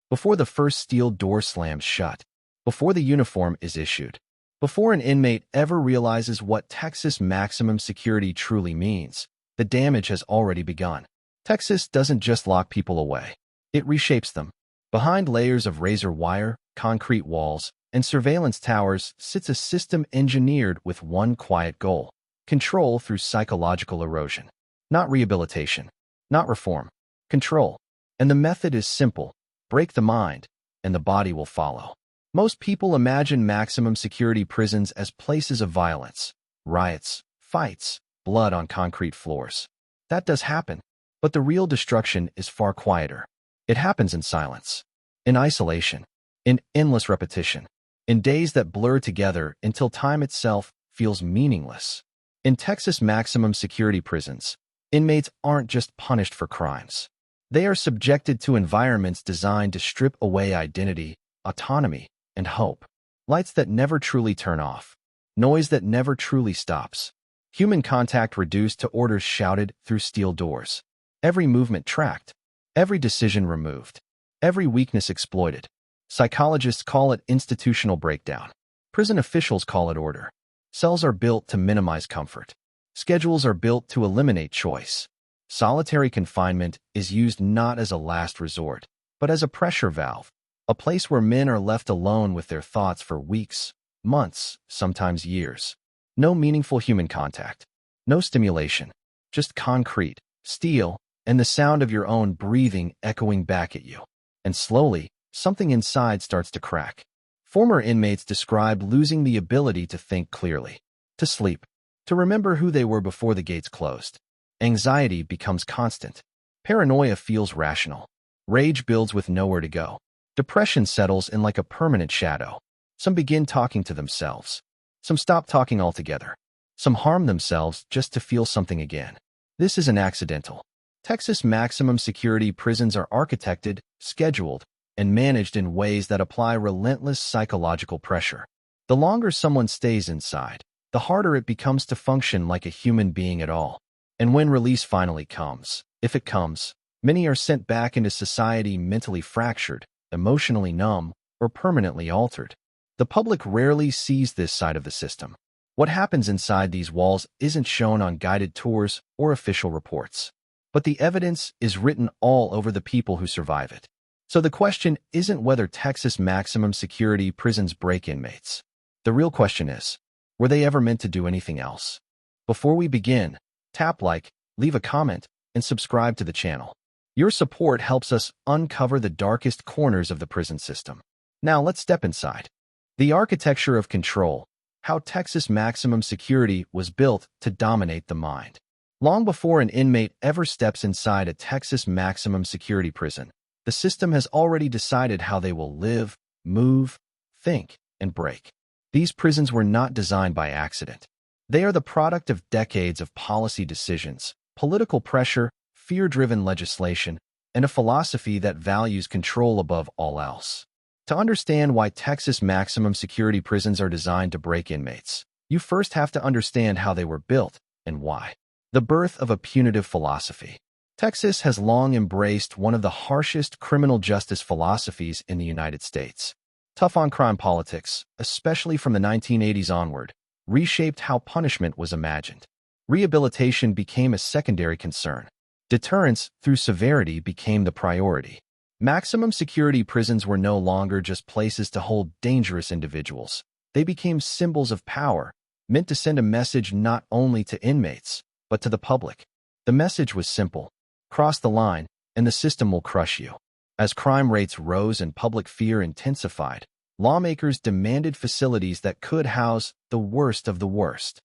before the first steel door slams shut, before the uniform is issued, before an inmate ever realizes what Texas maximum security truly means, the damage has already begun. Texas doesn't just lock people away. It reshapes them. Behind layers of razor wire, concrete walls, and surveillance towers sits a system engineered with one quiet goal: control through psychological erosion. Not rehabilitation, not reform, control. And the method is simple: break the mind, and the body will follow. Most people imagine maximum security prisons as places of violence, riots, fights, blood on concrete floors. That does happen, but the real destruction is far quieter. It happens in silence, in isolation, in endless repetition, in days that blur together until time itself feels meaningless. In Texas maximum security prisons, inmates aren't just punished for crimes. They are subjected to environments designed to strip away identity, autonomy, and hope. Lights that never truly turn off. Noise that never truly stops. Human contact reduced to orders shouted through steel doors. Every movement tracked. Every decision removed. Every weakness exploited. Psychologists call it institutional breakdown. Prison officials call it order. Cells are built to minimize comfort. Schedules are built to eliminate choice. Solitary confinement is used not as a last resort, but as a pressure valve, a place where men are left alone with their thoughts for weeks, months, sometimes years. No meaningful human contact. No stimulation. Just concrete, steel, and the sound of your own breathing echoing back at you. And slowly, something inside starts to crack. Former inmates describe losing the ability to think clearly, to sleep, to remember who they were before the gates closed. Anxiety becomes constant. Paranoia feels rational. Rage builds with nowhere to go. Depression settles in like a permanent shadow. Some begin talking to themselves. Some stop talking altogether. Some harm themselves just to feel something again. This isn't accidental. Texas maximum security prisons are architected, scheduled, and managed in ways that apply relentless psychological pressure. The longer someone stays inside, the harder it becomes to function like a human being at all. And when release finally comes, if it comes, many are sent back into society mentally fractured, emotionally numb, or permanently altered. The public rarely sees this side of the system. What happens inside these walls isn't shown on guided tours or official reports. But the evidence is written all over the people who survive it. So the question isn't whether Texas maximum security prisons break inmates. The real question is, were they ever meant to do anything else? Before we begin, tap like, leave a comment, and subscribe to the channel. Your support helps us uncover the darkest corners of the prison system. Now let's step inside. The architecture of control, how Texas maximum security was built to dominate the mind. Long before an inmate ever steps inside a Texas maximum security prison, the system has already decided how they will live, move, think, and break. These prisons were not designed by accident. They are the product of decades of policy decisions, political pressure, fear-driven legislation, and a philosophy that values control above all else. To understand why Texas maximum security prisons are designed to break inmates, you first have to understand how they were built and why. The birth of a punitive philosophy. Texas has long embraced one of the harshest criminal justice philosophies in the United States. Tough-on-crime politics, especially from the 1980s onward, reshaped how punishment was imagined. Rehabilitation became a secondary concern. Deterrence through severity became the priority. Maximum security prisons were no longer just places to hold dangerous individuals. They became symbols of power, meant to send a message not only to inmates, but to the public. The message was simple: cross the line, and the system will crush you. As crime rates rose and public fear intensified, lawmakers demanded facilities that could house the worst of the worst.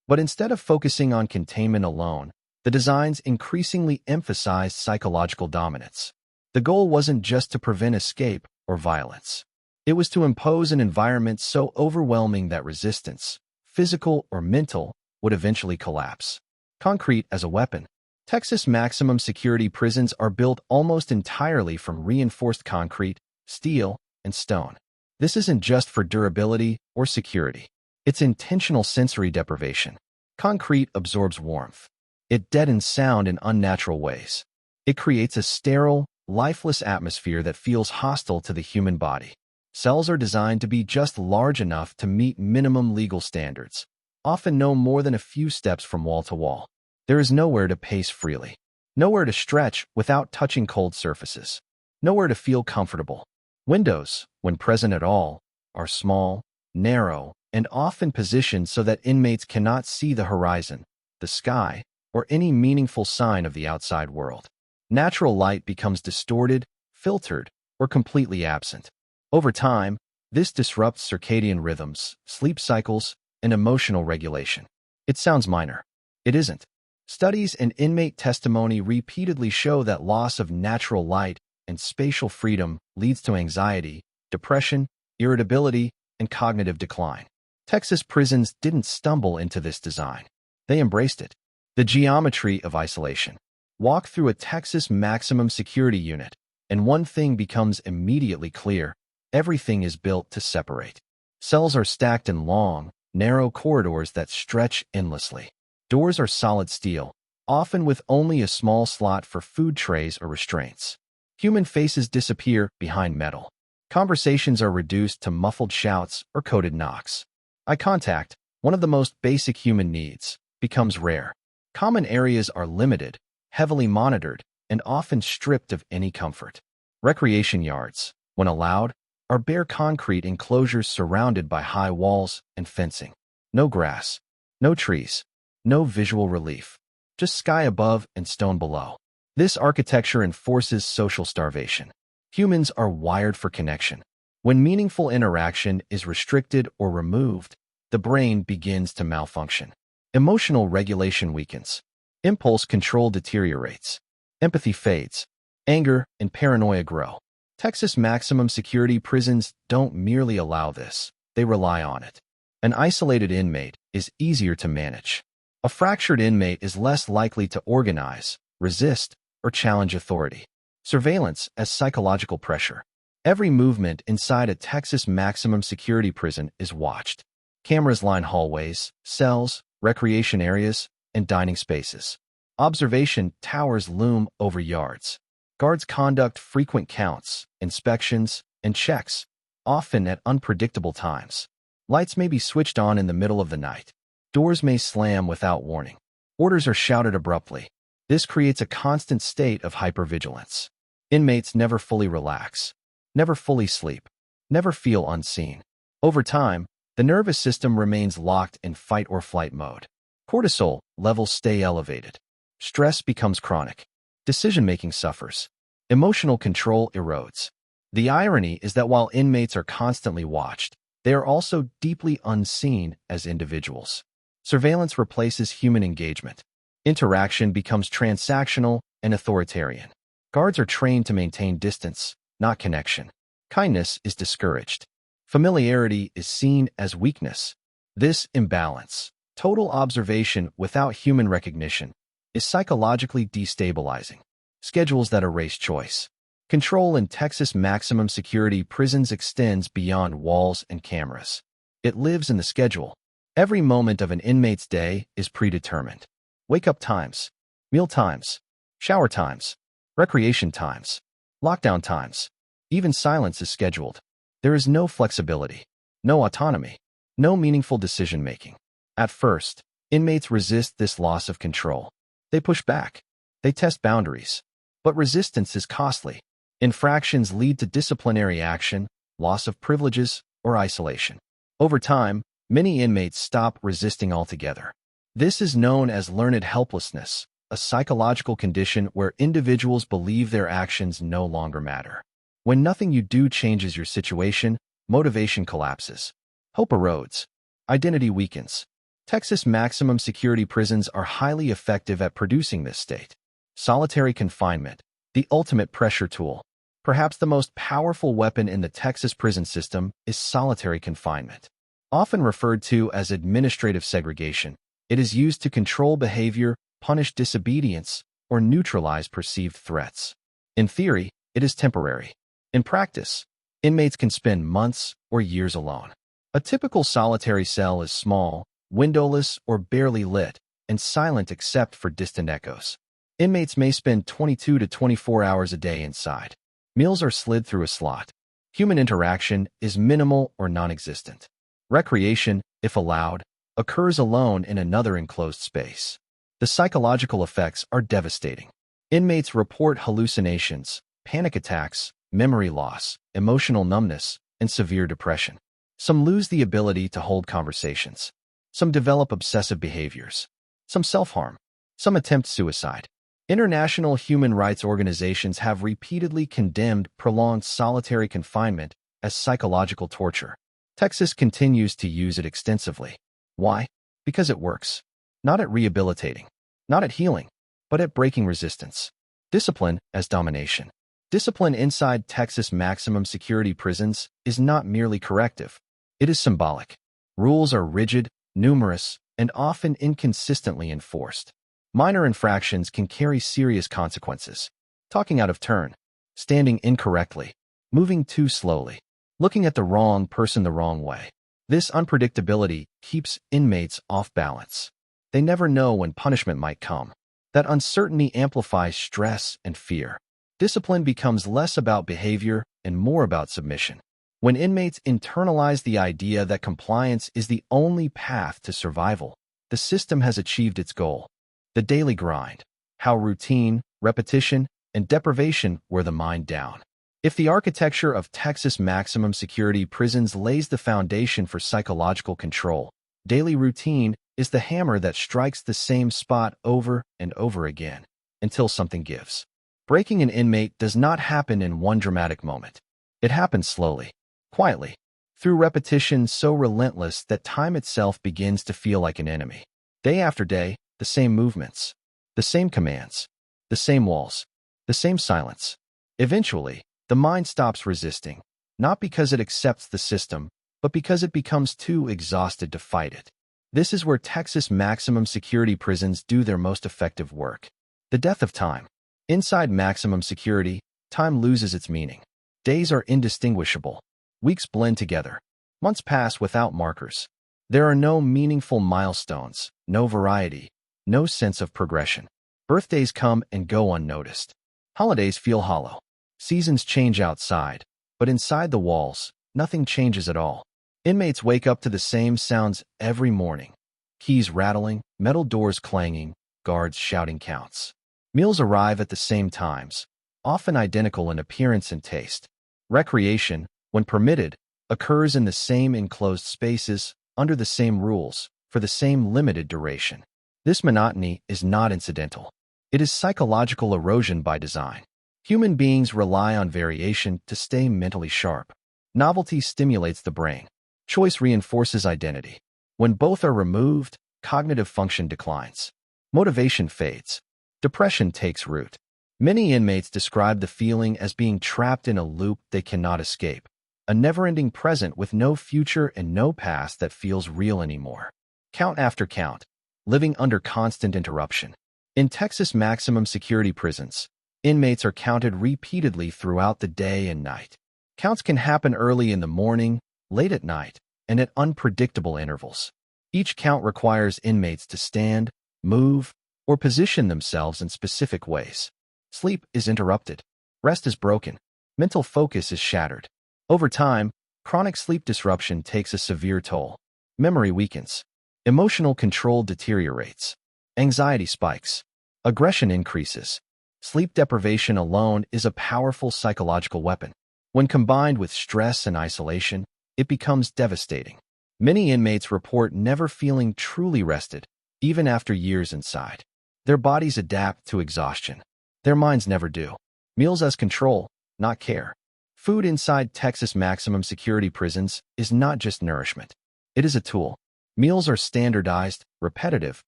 But instead of focusing on containment alone, the designs increasingly emphasized psychological dominance. The goal wasn't just to prevent escape or violence. It was to impose an environment so overwhelming that resistance, physical or mental, would eventually collapse. Concrete as a weapon. Texas maximum security prisons are built almost entirely from reinforced concrete, steel, and stone. This isn't just for durability or security. It's intentional sensory deprivation. Concrete absorbs warmth. It deadens sound in unnatural ways. It creates a sterile, lifeless atmosphere that feels hostile to the human body. Cells are designed to be just large enough to meet minimum legal standards, often no more than a few steps from wall to wall. There is nowhere to pace freely, nowhere to stretch without touching cold surfaces, nowhere to feel comfortable. Windows, when present at all, are small, narrow, and often positioned so that inmates cannot see the horizon, the sky, or any meaningful sign of the outside world. Natural light becomes distorted, filtered, or completely absent. Over time, this disrupts circadian rhythms, sleep cycles, and emotional regulation. It sounds minor. It isn't. Studies and inmate testimony repeatedly show that loss of natural light and spatial freedom leads to anxiety, depression, irritability, and cognitive decline. Texas prisons didn't stumble into this design. They embraced it. The geometry of isolation. Walk through a Texas maximum security unit, and one thing becomes immediately clear. Everything is built to separate. Cells are stacked in long, narrow corridors that stretch endlessly. Doors are solid steel, often with only a small slot for food trays or restraints. Human faces disappear behind metal. Conversations are reduced to muffled shouts or coded knocks. Eye contact, one of the most basic human needs, becomes rare. Common areas are limited, heavily monitored, and often stripped of any comfort. Recreation yards, when allowed, are bare concrete enclosures surrounded by high walls and fencing. No grass, no trees, no visual relief, just sky above and stone below. This architecture enforces social starvation. Humans are wired for connection. When meaningful interaction is restricted or removed, the brain begins to malfunction. Emotional regulation weakens. Impulse control deteriorates. Empathy fades. Anger and paranoia grow. Texas maximum security prisons don't merely allow this, they rely on it. An isolated inmate is easier to manage. A fractured inmate is less likely to organize, resist, or challenge authority. Surveillance as psychological pressure. Every movement inside a Texas maximum security prison is watched. Cameras line hallways, cells, recreation areas, and dining spaces. Observation towers loom over yards. Guards conduct frequent counts, inspections, and checks, often at unpredictable times. Lights may be switched on in the middle of the night. Doors may slam without warning. Orders are shouted abruptly. This creates a constant state of hypervigilance. Inmates never fully relax, never fully sleep, never feel unseen. Over time, the nervous system remains locked in fight or flight mode. Cortisol levels stay elevated. Stress becomes chronic. Decision-making suffers. Emotional control erodes. The irony is that while inmates are constantly watched, they are also deeply unseen as individuals. Surveillance replaces human engagement. Interaction becomes transactional and authoritarian. Guards are trained to maintain distance, not connection. Kindness is discouraged. Familiarity is seen as weakness. This imbalance, total observation without human recognition, is psychologically destabilizing. Schedules that erase choice. Control in Texas maximum security prisons extends beyond walls and cameras. It lives in the schedule. Every moment of an inmate's day is predetermined. Wake-up times, meal times, shower times, recreation times, lockdown times. Even silence is scheduled. There is no flexibility, no autonomy, no meaningful decision-making. At first, inmates resist this loss of control. They push back. They test boundaries. But resistance is costly. Infractions lead to disciplinary action, loss of privileges, or isolation. Over time, many inmates stop resisting altogether. This is known as learned helplessness, a psychological condition where individuals believe their actions no longer matter. When nothing you do changes your situation, motivation collapses. Hope erodes. Identity weakens. Texas maximum security prisons are highly effective at producing this state. Solitary confinement, the ultimate pressure tool. Perhaps the most powerful weapon in the Texas prison system is solitary confinement. Often referred to as administrative segregation, it is used to control behavior, punish disobedience, or neutralize perceived threats. In theory, it is temporary. In practice, inmates can spend months or years alone. A typical solitary cell is small, windowless, or barely lit, and silent except for distant echoes. Inmates may spend 22 to 24 hours a day inside. Meals are slid through a slot. Human interaction is minimal or non-existent. Recreation, if allowed, occurs alone in another enclosed space. The psychological effects are devastating. Inmates report hallucinations, panic attacks, memory loss, emotional numbness, and severe depression. Some lose the ability to hold conversations. Some develop obsessive behaviors. Some self-harm. Some attempt suicide. International human rights organizations have repeatedly condemned prolonged solitary confinement as psychological torture. Texas continues to use it extensively. Why? Because it works. Not at rehabilitating, not at healing, but at breaking resistance. Discipline as domination. Discipline inside Texas maximum security prisons is not merely corrective. It is symbolic. Rules are rigid, numerous, and often inconsistently enforced. Minor infractions can carry serious consequences. Talking out of turn, standing incorrectly, moving too slowly, looking at the wrong person the wrong way. This unpredictability keeps inmates off balance. They never know when punishment might come. That uncertainty amplifies stress and fear. Discipline becomes less about behavior and more about submission. When inmates internalize the idea that compliance is the only path to survival, the system has achieved its goal. The daily grind, how routine, repetition, and deprivation wear the mind down. If the architecture of Texas maximum security prisons lays the foundation for psychological control, daily routine is the hammer that strikes the same spot over and over again until something gives. Breaking an inmate does not happen in one dramatic moment. It happens slowly, quietly, through repetition so relentless that time itself begins to feel like an enemy. Day after day, the same movements, the same commands, the same walls, the same silence. Eventually, the mind stops resisting, not because it accepts the system, but because it becomes too exhausted to fight it. This is where Texas maximum security prisons do their most effective work. The death of time. Inside maximum security, time loses its meaning. Days are indistinguishable. Weeks blend together. Months pass without markers. There are no meaningful milestones, no variety, no sense of progression. Birthdays come and go unnoticed. Holidays feel hollow. Seasons change outside, but inside the walls, nothing changes at all. Inmates wake up to the same sounds every morning. Keys rattling, metal doors clanging, guards shouting counts. Meals arrive at the same times, often identical in appearance and taste. Recreation, when permitted, occurs in the same enclosed spaces, under the same rules, for the same limited duration. This monotony is not incidental. It is psychological erosion by design. Human beings rely on variation to stay mentally sharp. Novelty stimulates the brain. Choice reinforces identity. When both are removed, cognitive function declines. Motivation fades. Depression takes root. Many inmates describe the feeling as being trapped in a loop they cannot escape, a never-ending present with no future and no past that feels real anymore. Count after count, living under constant interruption. In Texas maximum security prisons, inmates are counted repeatedly throughout the day and night. Counts can happen early in the morning, late at night, and at unpredictable intervals. Each count requires inmates to stand, move, or position themselves in specific ways. Sleep is interrupted. Rest is broken. Mental focus is shattered. Over time, chronic sleep disruption takes a severe toll. Memory weakens. Emotional control deteriorates. Anxiety spikes. Aggression increases. Sleep deprivation alone is a powerful psychological weapon. When combined with stress and isolation, it becomes devastating. Many inmates report never feeling truly rested, even after years inside. Their bodies adapt to exhaustion. Their minds never do. Meals as control, not care. Food inside Texas maximum security prisons is not just nourishment. It is a tool. Meals are standardized, repetitive,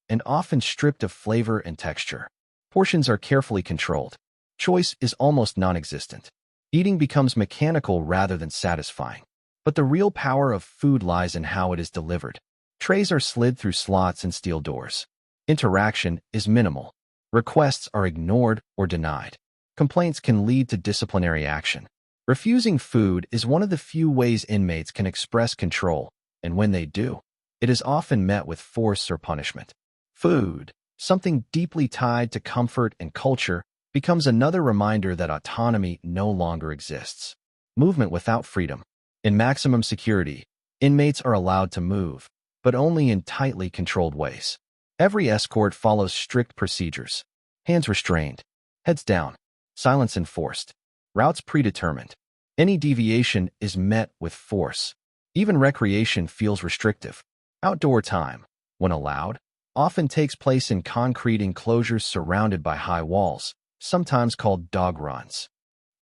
and often stripped of flavor and texture. Portions are carefully controlled. Choice is almost non-existent. Eating becomes mechanical rather than satisfying. But the real power of food lies in how it is delivered. Trays are slid through slots and steel doors. Interaction is minimal. Requests are ignored or denied. Complaints can lead to disciplinary action. Refusing food is one of the few ways inmates can express control, and when they do, it is often met with force or punishment. Food. something deeply tied to comfort and culture, becomes another reminder that autonomy no longer exists. Movement without freedom. In maximum security, inmates are allowed to move, but only in tightly controlled ways. Every escort follows strict procedures. Hands restrained, heads down, silence enforced, routes predetermined. Any deviation is met with force. Even recreation feels restrictive. Outdoor time, when allowed, often takes place in concrete enclosures surrounded by high walls, sometimes called dog runs.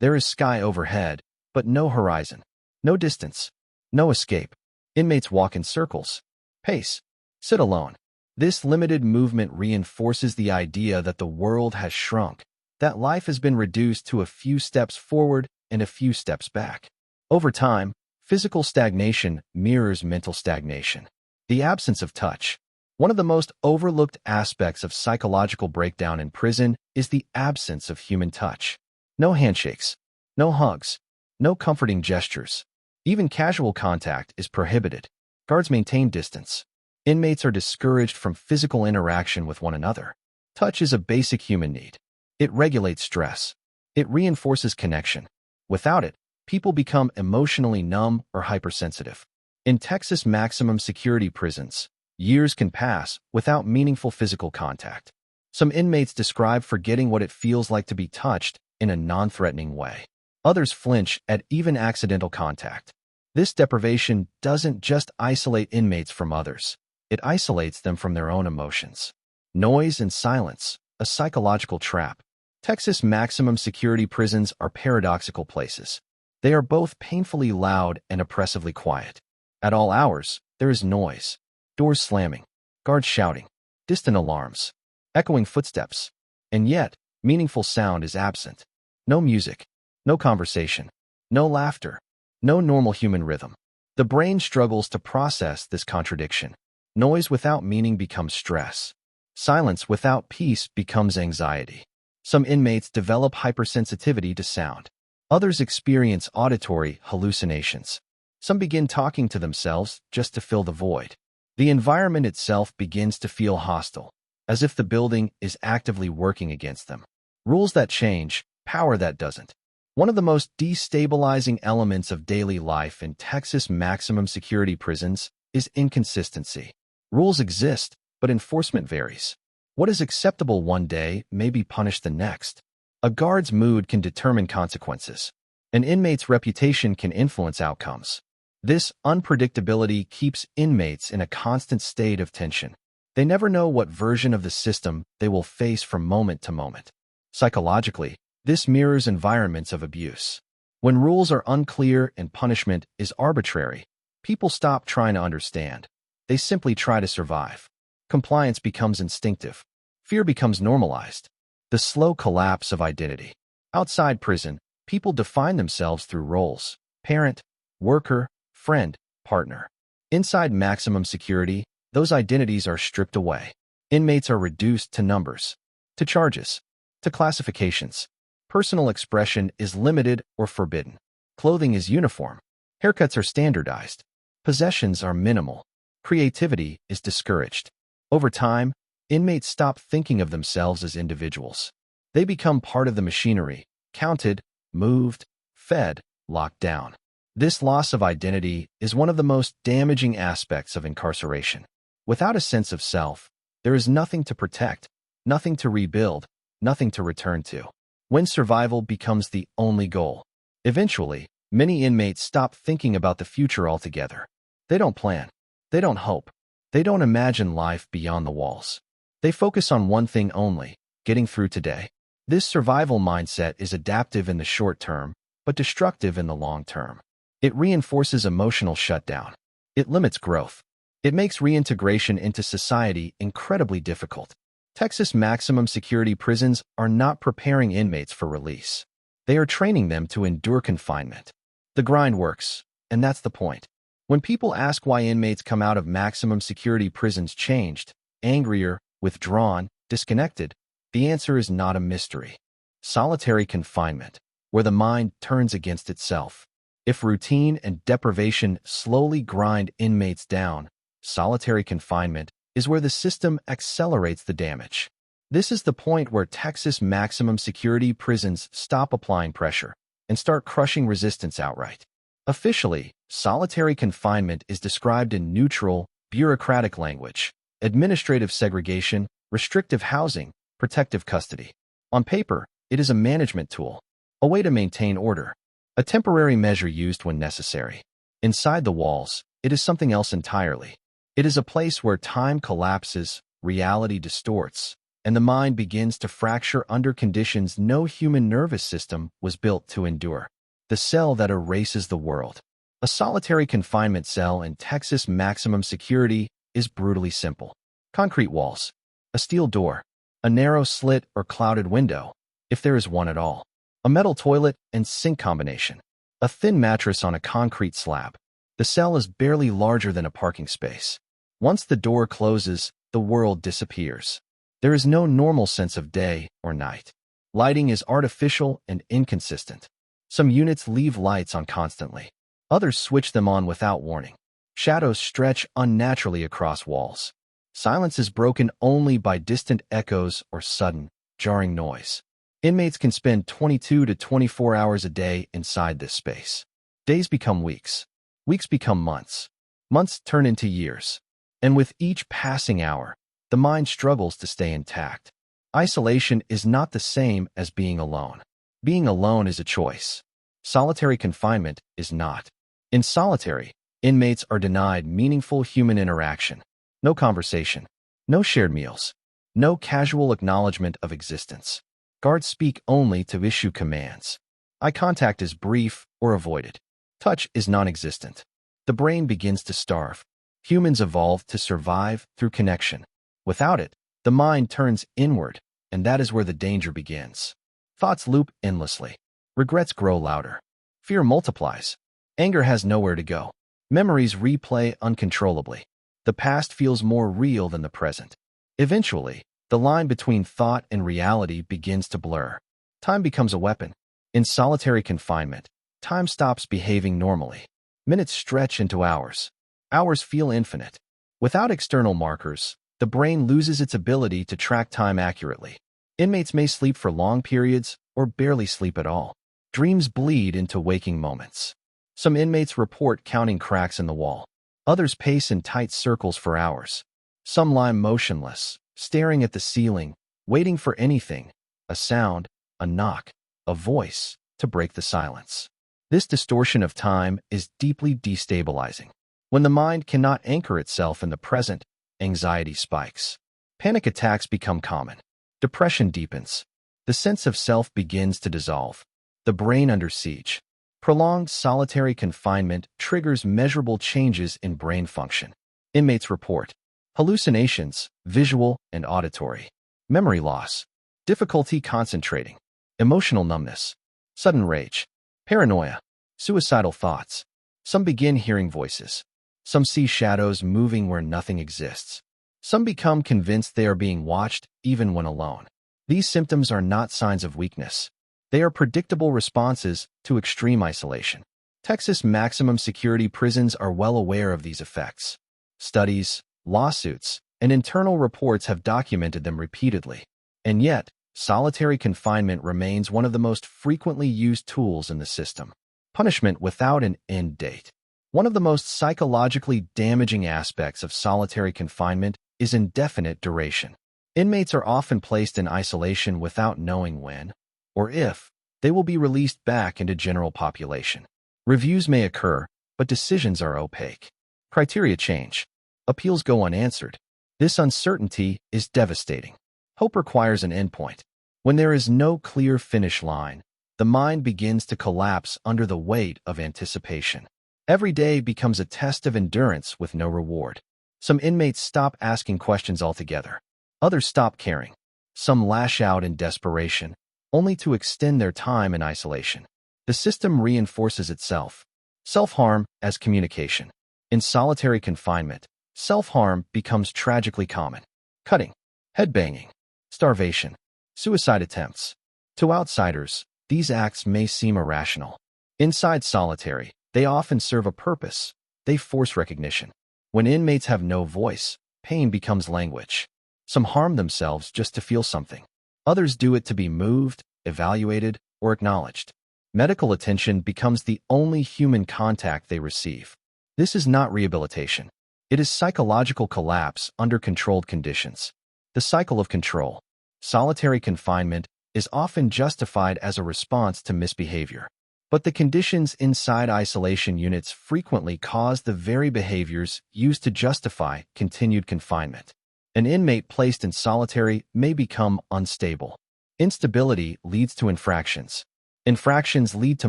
There is sky overhead, but no horizon, no distance, no escape. Inmates walk in circles, pace, sit alone. This limited movement reinforces the idea that the world has shrunk, that life has been reduced to a few steps forward and a few steps back. Over time, physical stagnation mirrors mental stagnation. The absence of touch. One of the most overlooked aspects of psychological breakdown in prison is the absence of human touch. No handshakes, no hugs, no comforting gestures. Even casual contact is prohibited. Guards maintain distance. Inmates are discouraged from physical interaction with one another. Touch is a basic human need. It regulates stress. It reinforces connection. Without it, people become emotionally numb or hypersensitive. In Texas maximum security prisons, years can pass without meaningful physical contact. Some inmates describe forgetting what it feels like to be touched in a non-threatening way. Others flinch at even accidental contact. This deprivation doesn't just isolate inmates from others. It isolates them from their own emotions. Noise and silence, a psychological trap. Texas maximum security prisons are paradoxical places. They are both painfully loud and oppressively quiet. At all hours, there is noise. Doors slamming, guards shouting, distant alarms, echoing footsteps. And yet, meaningful sound is absent. No music, no conversation, no laughter, no normal human rhythm. The brain struggles to process this contradiction. Noise without meaning becomes stress. Silence without peace becomes anxiety. Some inmates develop hypersensitivity to sound. Others experience auditory hallucinations. Some begin talking to themselves just to fill the void. The environment itself begins to feel hostile, as if the building is actively working against them. Rules that change, power that doesn't. One of the most destabilizing elements of daily life in Texas maximum security prisons is inconsistency. Rules exist, but enforcement varies. What is acceptable one day may be punished the next. A guard's mood can determine consequences. An inmate's reputation can influence outcomes. This unpredictability keeps inmates in a constant state of tension. They never know what version of the system they will face from moment to moment. Psychologically, this mirrors environments of abuse. When rules are unclear and punishment is arbitrary, people stop trying to understand. They simply try to survive. Compliance becomes instinctive. Fear becomes normalized. The slow collapse of identity. Outside prison, people define themselves through roles: parent, worker, friend, partner. Inside maximum security, those identities are stripped away. Inmates are reduced to numbers, to charges, to classifications. Personal expression is limited or forbidden. Clothing is uniform. Haircuts are standardized. Possessions are minimal. Creativity is discouraged. Over time, inmates stop thinking of themselves as individuals. They become part of the machinery, counted, moved, fed, locked down. This loss of identity is one of the most damaging aspects of incarceration. Without a sense of self, there is nothing to protect, nothing to rebuild, nothing to return to. When survival becomes the only goal, eventually, many inmates stop thinking about the future altogether. They don't plan. They don't hope. They don't imagine life beyond the walls. They focus on one thing only: getting through today. This survival mindset is adaptive in the short term, but destructive in the long term. It reinforces emotional shutdown. It limits growth. It makes reintegration into society incredibly difficult. Texas maximum security prisons are not preparing inmates for release. They are training them to endure confinement. The grind works, and that's the point. When people ask why inmates come out of maximum security prisons changed, angrier, withdrawn, disconnected, the answer is not a mystery. Solitary confinement, where the mind turns against itself. If routine and deprivation slowly grind inmates down, solitary confinement is where the system accelerates the damage. This is the point where Texas maximum security prisons stop applying pressure and start crushing resistance outright. Officially, solitary confinement is described in neutral, bureaucratic language: administrative segregation, restrictive housing, protective custody. On paper, it is a management tool, a way to maintain order, a temporary measure used when necessary. Inside the walls, it is something else entirely. It is a place where time collapses, reality distorts, and the mind begins to fracture under conditions no human nervous system was built to endure. The cell that erases the world. A solitary confinement cell in Texas maximum security is brutally simple. Concrete walls, a steel door, a narrow slit or clouded window, if there is one at all, a metal toilet and sink combination, a thin mattress on a concrete slab. The cell is barely larger than a parking space. Once the door closes, the world disappears. There is no normal sense of day or night. Lighting is artificial and inconsistent. Some units leave lights on constantly. Others switch them on without warning. Shadows stretch unnaturally across walls. Silence is broken only by distant echoes or sudden, jarring noise. Inmates can spend 22 to 24 hours a day inside this space. Days become weeks. Weeks become months. Months turn into years. And with each passing hour, the mind struggles to stay intact. Isolation is not the same as being alone. Being alone is a choice. Solitary confinement is not. In solitary, inmates are denied meaningful human interaction. No conversation. No shared meals. No casual acknowledgement of existence. Guards speak only to issue commands. Eye contact is brief or avoided. Touch is non-existent. The brain begins to starve. Humans evolved to survive through connection. Without it, the mind turns inward, and that is where the danger begins. Thoughts loop endlessly. Regrets grow louder. Fear multiplies. Anger has nowhere to go. Memories replay uncontrollably. The past feels more real than the present. Eventually, the line between thought and reality begins to blur. Time becomes a weapon. In solitary confinement, time stops behaving normally. Minutes stretch into hours. Hours feel infinite. Without external markers, the brain loses its ability to track time accurately. Inmates may sleep for long periods or barely sleep at all. Dreams bleed into waking moments. Some inmates report counting cracks in the wall. Others pace in tight circles for hours. Some lie motionless, staring at the ceiling, waiting for anything, a sound, a knock, a voice, to break the silence. This distortion of time is deeply destabilizing. When the mind cannot anchor itself in the present, anxiety spikes. Panic attacks become common. Depression deepens. The sense of self begins to dissolve. The brain under siege. Prolonged solitary confinement triggers measurable changes in brain function. Inmates report hallucinations, visual and auditory, memory loss, difficulty concentrating, emotional numbness, sudden rage, paranoia, suicidal thoughts. Some begin hearing voices. Some see shadows moving where nothing exists. Some become convinced they are being watched, even when alone. These symptoms are not signs of weakness. They are predictable responses to extreme isolation. Texas maximum security prisons are well aware of these effects. Studies, lawsuits, and internal reports have documented them repeatedly. And yet, solitary confinement remains one of the most frequently used tools in the system. Punishment without an end date. One of the most psychologically damaging aspects of solitary confinement is indefinite duration. Inmates are often placed in isolation without knowing when, or if, they will be released back into general population. Reviews may occur, but decisions are opaque. Criteria change. Appeals go unanswered. This uncertainty is devastating. Hope requires an endpoint. When there is no clear finish line, the mind begins to collapse under the weight of anticipation. Every day becomes a test of endurance with no reward. Some inmates stop asking questions altogether. Others stop caring. Some lash out in desperation, only to extend their time in isolation. The system reinforces itself. Self-harm as communication. In solitary confinement, self-harm becomes tragically common. Cutting, headbanging, starvation, suicide attempts. To outsiders, these acts may seem irrational. Inside solitary, they often serve a purpose. They force recognition. When inmates have no voice, pain becomes language. Some harm themselves just to feel something. Others do it to be moved, evaluated, or acknowledged. Medical attention becomes the only human contact they receive. This is not rehabilitation. It is psychological collapse under controlled conditions. The cycle of control. Solitary confinement is often justified as a response to misbehavior. But the conditions inside isolation units frequently cause the very behaviors used to justify continued confinement. An inmate placed in solitary may become unstable. Instability leads to infractions. Infractions lead to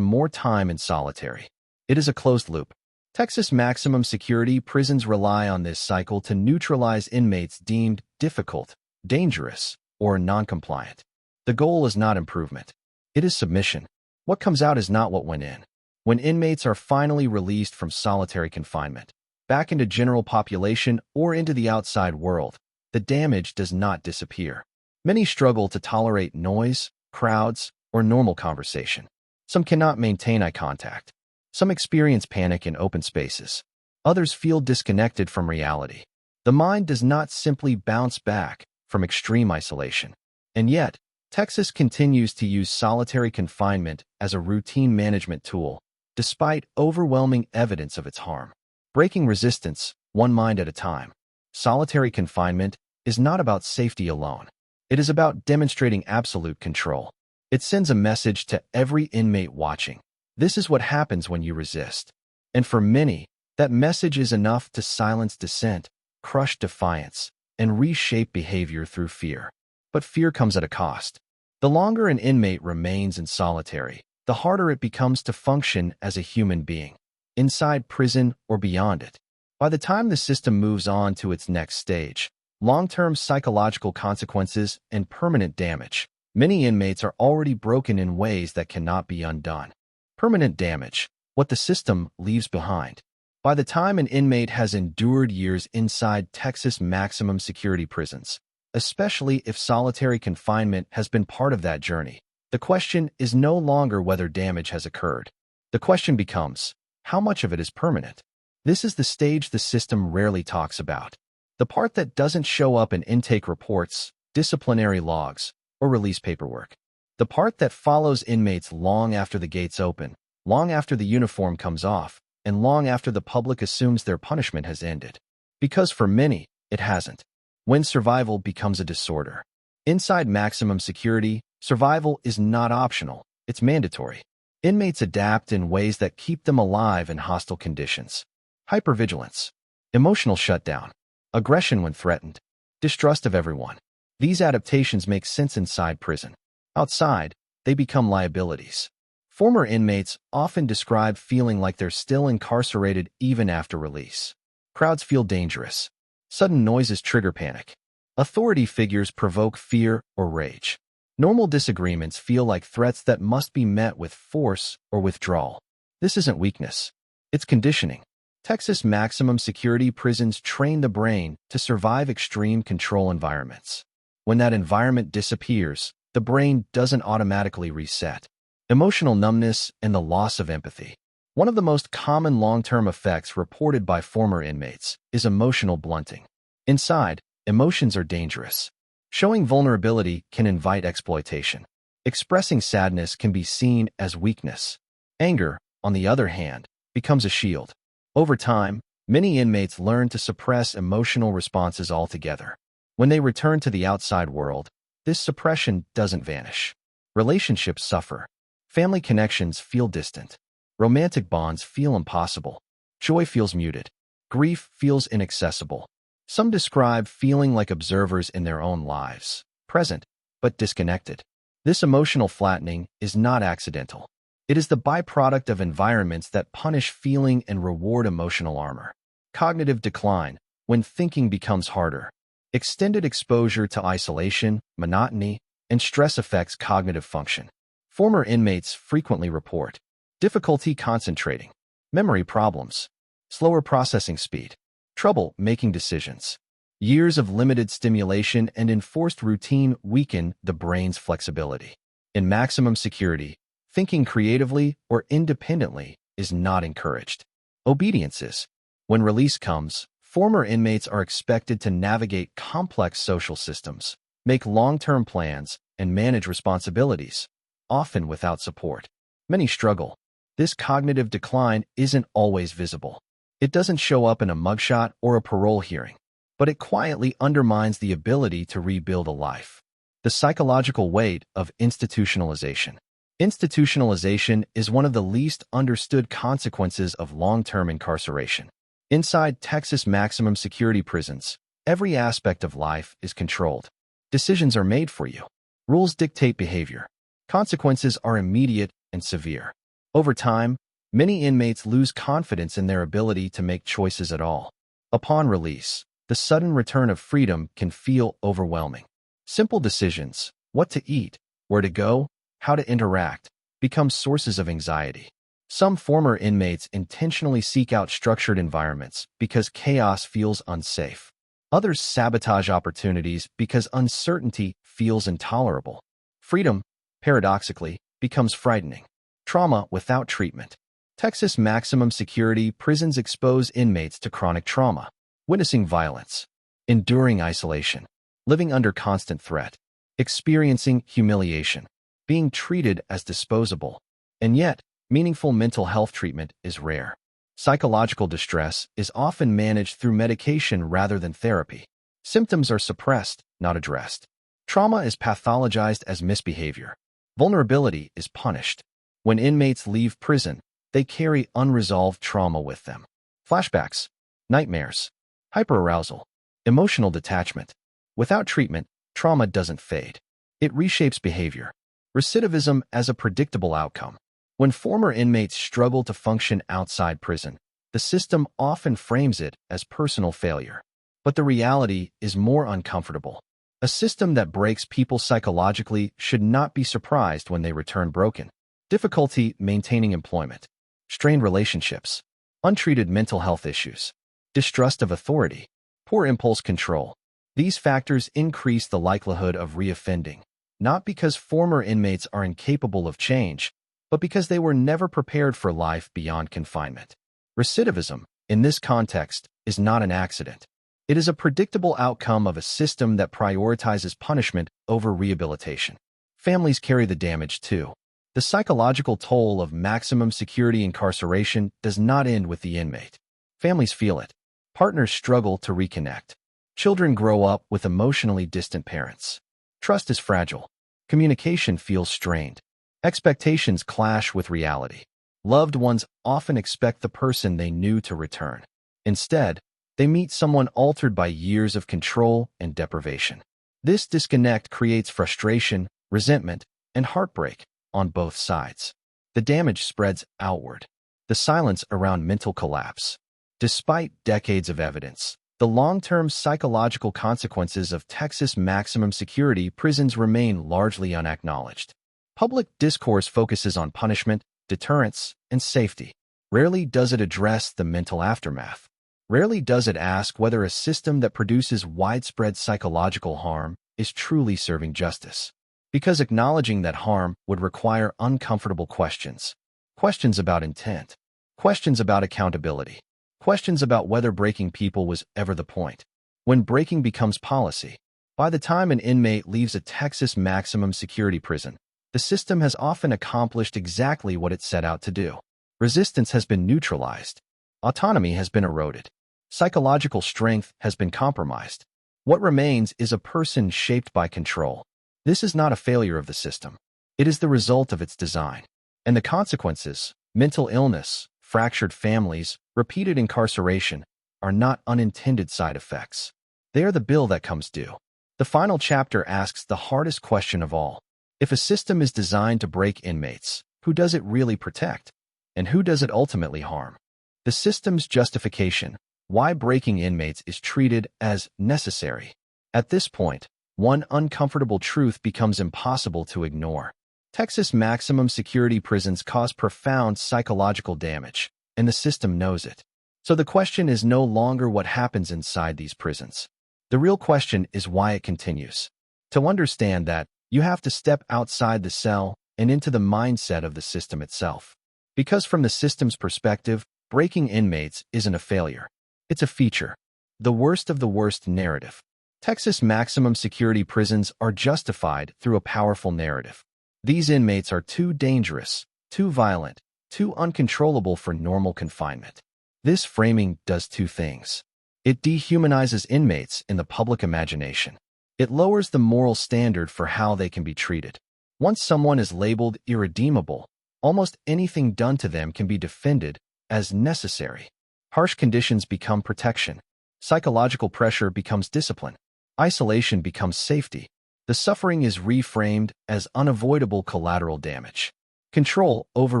more time in solitary. It is a closed loop. Texas maximum security prisons rely on this cycle to neutralize inmates deemed difficult, dangerous, or non-compliant. The goal is not improvement. It is submission. What comes out is not what went in. When inmates are finally released from solitary confinement, back into general population or into the outside world, the damage does not disappear. Many struggle to tolerate noise, crowds, or normal conversation. Some cannot maintain eye contact. Some experience panic in open spaces. Others feel disconnected from reality. The mind does not simply bounce back from extreme isolation. And yet, Texas continues to use solitary confinement as a routine management tool, despite overwhelming evidence of its harm. Breaking resistance, one mind at a time. Solitary confinement is not about safety alone. It is about demonstrating absolute control. It sends a message to every inmate watching. This is what happens when you resist. And for many, that message is enough to silence dissent, crush defiance, and reshape behavior through fear. But fear comes at a cost. The longer an inmate remains in solitary, the harder it becomes to function as a human being, inside prison or beyond it. By the time the system moves on to its next stage, long-term psychological consequences and permanent damage, many inmates are already broken in ways that cannot be undone. Permanent damage, what the system leaves behind. By the time an inmate has endured years inside Texas maximum security prisons, especially if solitary confinement has been part of that journey, the question is no longer whether damage has occurred. The question becomes, how much of it is permanent? This is the stage the system rarely talks about. The part that doesn't show up in intake reports, disciplinary logs, or release paperwork. The part that follows inmates long after the gates open, long after the uniform comes off, and long after the public assumes their punishment has ended. Because for many, it hasn't. When survival becomes a disorder. Inside maximum security, survival is not optional, it's mandatory. Inmates adapt in ways that keep them alive in hostile conditions. Hypervigilance, emotional shutdown, aggression when threatened, distrust of everyone. These adaptations make sense inside prison. Outside, they become liabilities. Former inmates often describe feeling like they're still incarcerated even after release. Crowds feel dangerous. Sudden noises trigger panic. Authority figures provoke fear or rage. Normal disagreements feel like threats that must be met with force or withdrawal. This isn't weakness. It's conditioning. Texas maximum security prisons train the brain to survive extreme control environments. When that environment disappears, the brain doesn't automatically reset. Emotional numbness and the loss of empathy. One of the most common long-term effects reported by former inmates is emotional blunting. Inside, emotions are dangerous. Showing vulnerability can invite exploitation. Expressing sadness can be seen as weakness. Anger, on the other hand, becomes a shield. Over time, many inmates learn to suppress emotional responses altogether. When they return to the outside world, this suppression doesn't vanish. Relationships suffer. Family connections feel distant. Romantic bonds feel impossible. Joy feels muted. Grief feels inaccessible. Some describe feeling like observers in their own lives, present, but disconnected. This emotional flattening is not accidental. It is the byproduct of environments that punish feeling and reward emotional armor. Cognitive decline, when thinking becomes harder. Extended exposure to isolation, monotony, and stress affects cognitive function. Former inmates frequently report difficulty concentrating, memory problems, slower processing speed, trouble making decisions. Years of limited stimulation and enforced routine weaken the brain's flexibility. In maximum security, thinking creatively or independently is not encouraged. Obedience is. When release comes, Former inmates are expected to navigate complex social systems, make long-term plans, and manage responsibilities, often without support. Many struggle. This cognitive decline isn't always visible. It doesn't show up in a mugshot or a parole hearing, but it quietly undermines the ability to rebuild a life. The psychological weight of institutionalization. Institutionalization is one of the least understood consequences of long-term incarceration. Inside Texas maximum security prisons, every aspect of life is controlled. Decisions are made for you. Rules dictate behavior. Consequences are immediate and severe. Over time, many inmates lose confidence in their ability to make choices at all. Upon release, the sudden return of freedom can feel overwhelming. Simple decisions, what to eat, where to go, how to interact, become sources of anxiety. Some former inmates intentionally seek out structured environments because chaos feels unsafe. Others sabotage opportunities because uncertainty feels intolerable. Freedom, paradoxically, becomes frightening. Trauma without treatment. Texas maximum security prisons expose inmates to chronic trauma, witnessing violence, enduring isolation, living under constant threat, experiencing humiliation, being treated as disposable. And yet, meaningful mental health treatment is rare. Psychological distress is often managed through medication rather than therapy. Symptoms are suppressed, not addressed. Trauma is pathologized as misbehavior. Vulnerability is punished. When inmates leave prison, they carry unresolved trauma with them. Flashbacks, nightmares, hyperarousal, emotional detachment. Without treatment, trauma doesn't fade. It reshapes behavior. Recidivism as a predictable outcome. When former inmates struggle to function outside prison, the system often frames it as personal failure. But the reality is more uncomfortable. A system that breaks people psychologically should not be surprised when they return broken. Difficulty maintaining employment, strained relationships, untreated mental health issues, distrust of authority, poor impulse control. These factors increase the likelihood of reoffending, not because former inmates are incapable of change, but because they were never prepared for life beyond confinement. Recidivism, in this context, is not an accident. It is a predictable outcome of a system that prioritizes punishment over rehabilitation. Families carry the damage too. The psychological toll of maximum security incarceration does not end with the inmate. Families feel it. Partners struggle to reconnect. Children grow up with emotionally distant parents. Trust is fragile. Communication feels strained. Expectations clash with reality. Loved ones often expect the person they knew to return. Instead, they meet someone altered by years of control and deprivation. This disconnect creates frustration, resentment, and heartbreak on both sides. The damage spreads outward. The silence around mental collapse. Despite decades of evidence, the long-term psychological consequences of Texas maximum security prisons remain largely unacknowledged. Public discourse focuses on punishment, deterrence, and safety. Rarely does it address the mental aftermath. Rarely does it ask whether a system that produces widespread psychological harm is truly serving justice. Because acknowledging that harm would require uncomfortable questions. Questions about intent. Questions about accountability. Questions about whether breaking people was ever the point. When breaking becomes policy, by the time an inmate leaves a Texas maximum security prison, the system has often accomplished exactly what it set out to do. Resistance has been neutralized. Autonomy has been eroded. Psychological strength has been compromised. What remains is a person shaped by control. This is not a failure of the system. It is the result of its design. And the consequences, mental illness, fractured families, repeated incarceration, are not unintended side effects. They are the bill that comes due. The final chapter asks the hardest question of all. If a system is designed to break inmates, who does it really protect? And who does it ultimately harm? The system's justification, why breaking inmates is treated as necessary. At this point, one uncomfortable truth becomes impossible to ignore. Texas maximum security prisons cause profound psychological damage, and the system knows it. So the question is no longer what happens inside these prisons. The real question is why it continues. To understand that, you have to step outside the cell and into the mindset of the system itself. Because from the system's perspective, breaking inmates isn't a failure. It's a feature. The worst of the worst narrative. Texas maximum security prisons are justified through a powerful narrative. These inmates are too dangerous, too violent, too uncontrollable for normal confinement. This framing does two things. It dehumanizes inmates in the public imagination. It lowers the moral standard for how they can be treated. Once someone is labeled irredeemable, almost anything done to them can be defended as necessary. Harsh conditions become protection. Psychological pressure becomes discipline. Isolation becomes safety. The suffering is reframed as unavoidable collateral damage. Control over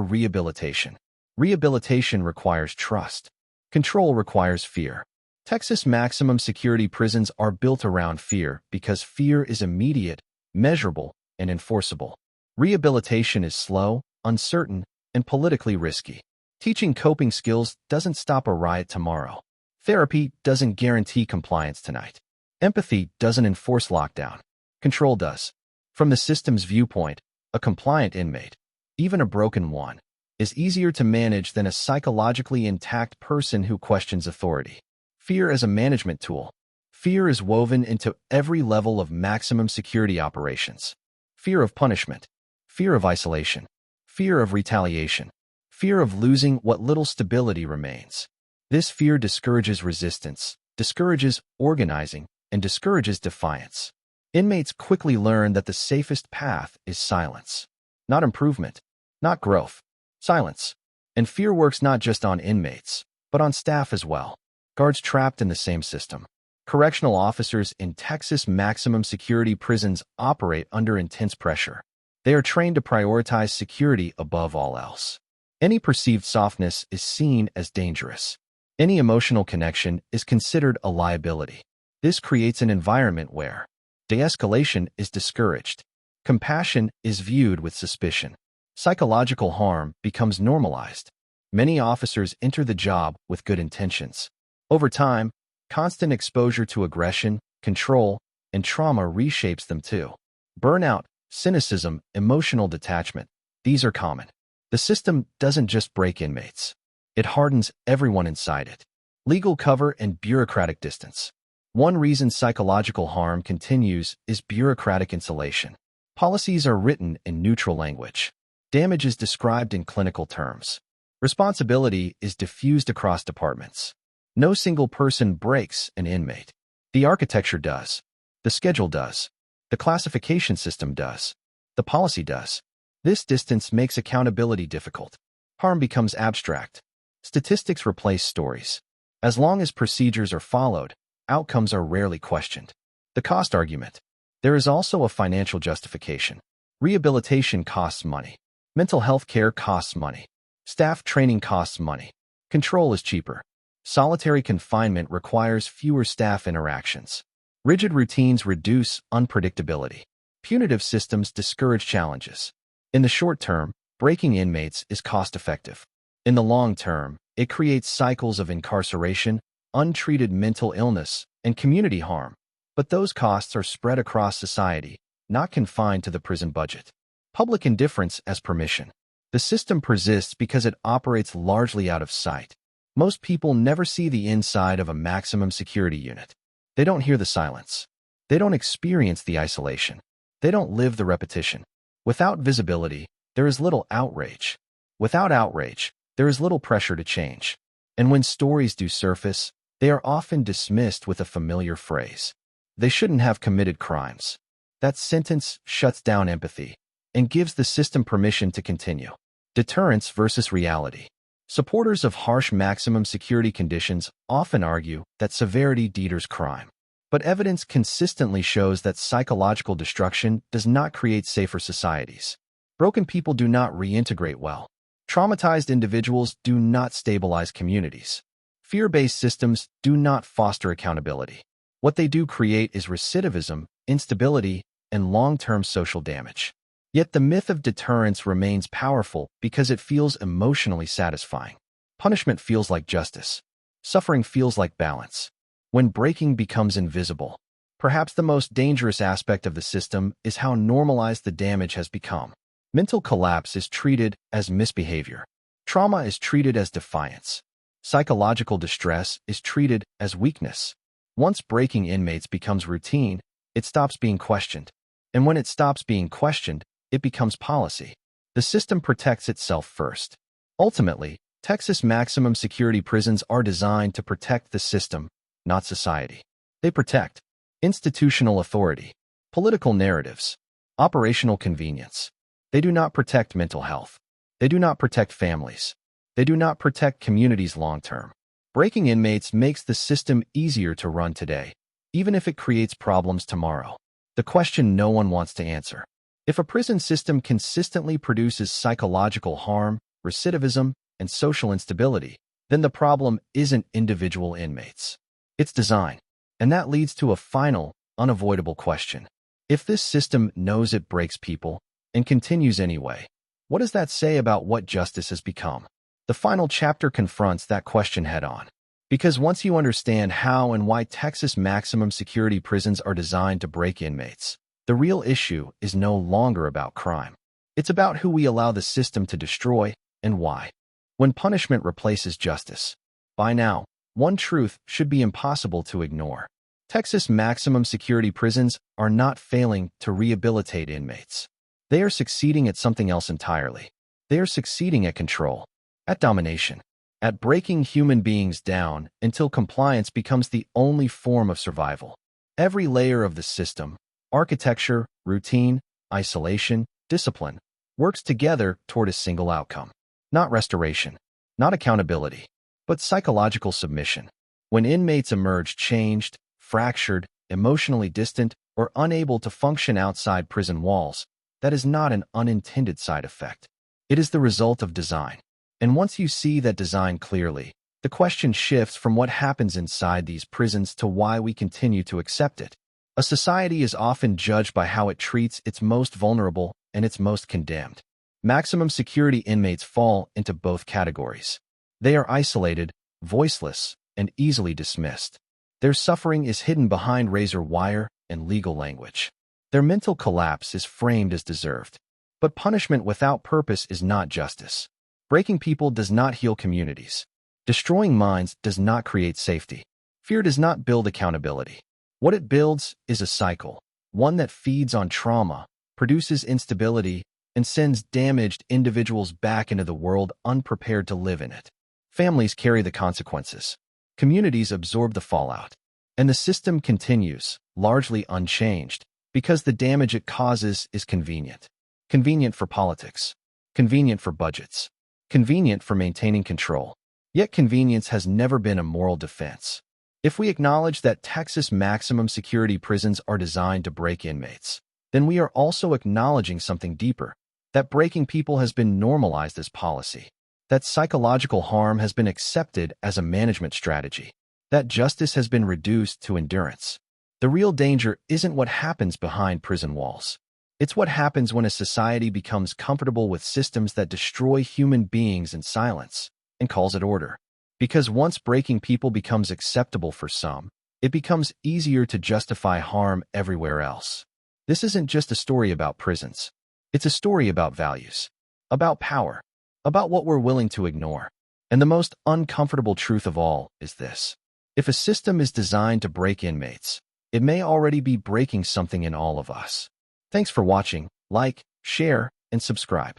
rehabilitation. Rehabilitation requires trust. Control requires fear. Texas maximum security prisons are built around fear because fear is immediate, measurable, and enforceable. Rehabilitation is slow, uncertain, and politically risky. Teaching coping skills doesn't stop a riot tomorrow. Therapy doesn't guarantee compliance tonight. Empathy doesn't enforce lockdown. Control does. From the system's viewpoint, a compliant inmate, even a broken one, is easier to manage than a psychologically intact person who questions authority. Fear as a management tool. Fear is woven into every level of maximum security operations. Fear of punishment. Fear of isolation. Fear of retaliation. Fear of losing what little stability remains. This fear discourages resistance, discourages organizing, and discourages defiance. Inmates quickly learn that the safest path is silence. Not improvement, not growth, silence. And fear works not just on inmates, but on staff as well. Guards trapped in the same system. Correctional officers in Texas maximum security prisons operate under intense pressure. They are trained to prioritize security above all else. Any perceived softness is seen as dangerous. Any emotional connection is considered a liability. This creates an environment where de-escalation is discouraged. Compassion is viewed with suspicion. Psychological harm becomes normalized. Many officers enter the job with good intentions. Over time, constant exposure to aggression, control, and trauma reshapes them too. Burnout, cynicism, emotional detachment, these are common. The system doesn't just break inmates. It hardens everyone inside it. Legal cover and bureaucratic distance. One reason psychological harm continues is bureaucratic insulation. Policies are written in neutral language. Damage is described in clinical terms. Responsibility is diffused across departments. No single person breaks an inmate. The architecture does. The schedule does. The classification system does. The policy does. This distance makes accountability difficult. Harm becomes abstract. Statistics replace stories. As long as procedures are followed, outcomes are rarely questioned. The cost argument. There is also a financial justification. Rehabilitation costs money. Mental health care costs money. Staff training costs money. Control is cheaper. Solitary confinement requires fewer staff interactions. Rigid routines reduce unpredictability. Punitive systems discourage challenges. In the short term, breaking inmates is cost-effective. In the long term, it creates cycles of incarceration, untreated mental illness, and community harm. But those costs are spread across society, not confined to the prison budget. Public indifference as permission. The system persists because it operates largely out of sight. Most people never see the inside of a maximum security unit. They don't hear the silence. They don't experience the isolation. They don't live the repetition. Without visibility, there is little outrage. Without outrage, there is little pressure to change. And when stories do surface, they are often dismissed with a familiar phrase. They shouldn't have committed crimes. That sentence shuts down empathy and gives the system permission to continue. Deterrence versus reality. Supporters of harsh maximum security conditions often argue that severity deters crime. But evidence consistently shows that psychological destruction does not create safer societies. Broken people do not reintegrate well. Traumatized individuals do not stabilize communities. Fear-based systems do not foster accountability. What they do create is recidivism, instability, and long-term social damage. Yet the myth of deterrence remains powerful because it feels emotionally satisfying. Punishment feels like justice. Suffering feels like balance. When breaking becomes invisible, perhaps the most dangerous aspect of the system is how normalized the damage has become. Mental collapse is treated as misbehavior. Trauma is treated as defiance. Psychological distress is treated as weakness. Once breaking inmates becomes routine, it stops being questioned. And when it stops being questioned, it becomes policy. The system protects itself first. Ultimately, Texas maximum security prisons are designed to protect the system, not society. They protect institutional authority, political narratives, operational convenience. They do not protect mental health. They do not protect families. They do not protect communities long-term. Breaking inmates makes the system easier to run today, even if it creates problems tomorrow. The question no one wants to answer: if a prison system consistently produces psychological harm, recidivism, and social instability, then the problem isn't individual inmates. It's design. And that leads to a final, unavoidable question. If this system knows it breaks people and continues anyway, what does that say about what justice has become? The final chapter confronts that question head-on. Because once you understand how and why Texas maximum security prisons are designed to break inmates, the real issue is no longer about crime. It's about who we allow the system to destroy and why. When punishment replaces justice, by now, one truth should be impossible to ignore. Texas maximum security prisons are not failing to rehabilitate inmates. They are succeeding at something else entirely. They are succeeding at control, at domination, at breaking human beings down until compliance becomes the only form of survival. Every layer of the system, architecture, routine, isolation, discipline, works together toward a single outcome. Not restoration, not accountability, but psychological submission. When inmates emerge changed, fractured, emotionally distant, or unable to function outside prison walls, that is not an unintended side effect. It is the result of design. And once you see that design clearly, the question shifts from what happens inside these prisons to why we continue to accept it. A society is often judged by how it treats its most vulnerable and its most condemned. Maximum security inmates fall into both categories. They are isolated, voiceless, and easily dismissed. Their suffering is hidden behind razor wire and legal language. Their mental collapse is framed as deserved. But punishment without purpose is not justice. Breaking people does not heal communities. Destroying minds does not create safety. Fear does not build accountability. What it builds is a cycle, one that feeds on trauma, produces instability, and sends damaged individuals back into the world unprepared to live in it. Families carry the consequences. Communities absorb the fallout. And the system continues, largely unchanged, because the damage it causes is convenient. Convenient for politics. Convenient for budgets. Convenient for maintaining control. Yet convenience has never been a moral defense. If we acknowledge that Texas maximum security prisons are designed to break inmates, then we are also acknowledging something deeper, that breaking people has been normalized as policy, that psychological harm has been accepted as a management strategy, that justice has been reduced to endurance. The real danger isn't what happens behind prison walls. It's what happens when a society becomes comfortable with systems that destroy human beings in silence and calls it order. Because once breaking people becomes acceptable for some, it becomes easier to justify harm everywhere else. This isn't just a story about prisons. It's a story about values, about power, about what we're willing to ignore. And the most uncomfortable truth of all is this: if a system is designed to break inmates, it may already be breaking something in all of us. Thanks for watching. Like, share, and subscribe.